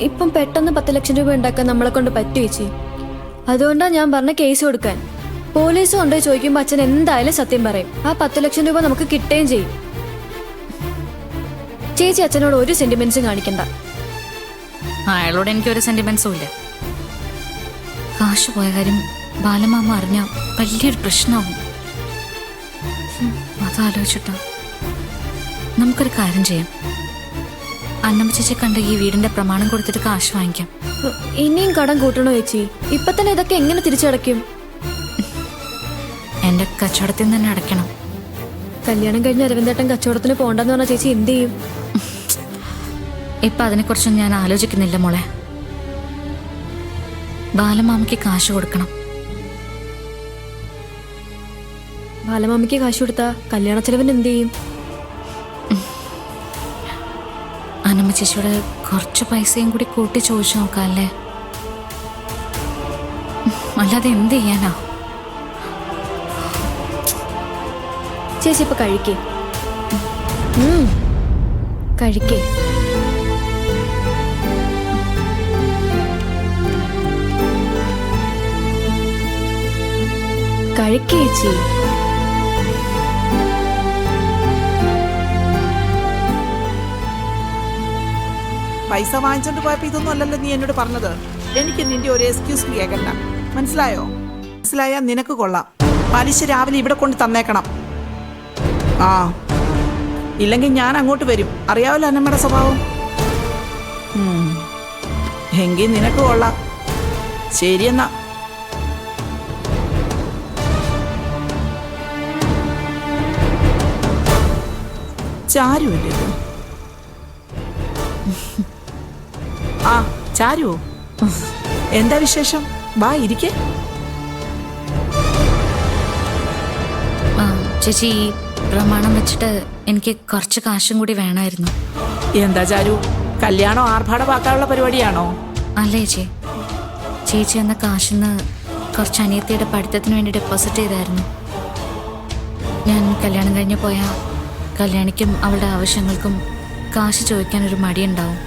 ഇപ്പം പെട്ടെന്ന് 10 ലക്ഷം രൂപ ഉണ്ടാക്കാൻ നമ്മളെ കൊണ്ട് പറ്റും ചേച്ചി. അതുകൊണ്ടാണ് ഞാൻ പറഞ്ഞ കേസ് കൊടുക്കാൻ. പോലീസ് കൊണ്ടുപോയി ചോദിക്കുമ്പോൾ അച്ഛൻ എന്തായാലും സത്യം പറയും. ആ 10 ലക്ഷം രൂപ നമുക്ക് കിട്ടുകയും ചെയ്യും. ചേച്ചി അച്ഛനോട് ഒരു സെന്റിമെന്റ്സും കാണിക്കണ്ട. അയാളോട് എനിക്കൊരു സെന്റിമെന്റ്സും ഇല്ല. കാശ് പോയ കാര്യം ബാലമാമ അറിഞ്ഞ വലിയൊരു പ്രശ്നമാവും. അതാലോചിച്ചിട്ടാ നമുക്കൊരു കാര്യം ചെയ്യാം. അന്നമ്മ ചേച്ചി കണ്ട ഈ വീടിന്റെ പ്രമാണം കൊടുത്തിട്ട് കാശ് വാങ്ങിക്കാം. ഇനിയും കടം കൂട്ടണോ ചേച്ചി? ഇപ്പൊ തന്നെ ഇതൊക്കെ എങ്ങനെ തിരിച്ചടയ്ക്കും? എന്റെ കച്ചവടത്തിൽ നിന്ന് തന്നെ അടയ്ക്കണം. കല്യാണം കഴിഞ്ഞ അരവിന്ദേട്ടൻ കച്ചവടത്തിന് പോണ്ടെന്ന് പറഞ്ഞ ചേച്ചി എന്ത് ചെയ്യും? ഇപ്പൊ അതിനെക്കുറിച്ചൊന്നും ഞാൻ ആലോചിക്കുന്നില്ല മോളെ. ബാലമാമയ്ക്ക് കാശ് കൊടുക്കണം. ബാലമാമയ്ക്ക് കാശ് കൊടുത്താ കല്യാണ ചെലവിന് എന്ത് ചെയ്യും? അന്നമ്മ ചേച്ചിയോട് കുറച്ച് പൈസയും കൂടി കൂട്ടി ചോദിച്ചു നോക്കാം അല്ലേ? അല്ലാതെ എന്ത് ചെയ്യാനാ? ചേച്ചി ഇപ്പൊ കഴിക്കേ കഴിക്കേ. കഴിക്കേച്ചി. പൈസ വാങ്ങിച്ചോണ്ട് പോയപ്പോ ഇതൊന്നും അല്ലല്ലോ നീ എന്നോട് പറഞ്ഞത്. എനിക്ക് നിന്റെ ഒരു എക്സ്ക്യൂസ് കേൾക്കണ്ട. മനസ്സിലായോ? മനസ്സിലായാ നിനക്ക് കൊള്ളാം. പലിശ രാവിലെ ഇവിടെ കൊണ്ട് തന്നേക്കണം. ആ ഇല്ലെങ്കിൽ ഞാൻ അങ്ങോട്ട് വരും. അറിയാവല്ലോ അന്നമ്മയുടെ സ്വഭാവം. എങ്കിൽ നിനക്ക് കൊള്ളാം. ശരിയെന്നാ. ചാരുവല്ലേ ഇത്? ആ ചാരു, എന്താ വിശേഷം? വാ ഇരിക്കേ. ചേച്ചി ഈ പ്രമാണം വെച്ചിട്ട് എനിക്ക് കുറച്ച് കാശും കൂടി വേണമായിരുന്നു. എന്താ ചാരു, കല്യാണം ആർഭാടമാക്കാനുള്ള പരിപാടിയാണോ? അല്ലേ ചേച്ചി, ചേച്ചി എന്ന കാശിന്ന് കുറച്ച് അനിയത്തിയുടെ പഠിത്തത്തിന് വേണ്ടി ഡെപ്പോസിറ്റ് ചെയ്തായിരുന്നു. ഞാൻ കല്യാണം കഴിഞ്ഞ് പോയാൽ കല്യാണിക്കും അവളുടെ ആവശ്യങ്ങൾക്കും കാശ് ചോദിക്കാനൊരു മടിയുണ്ടാവും.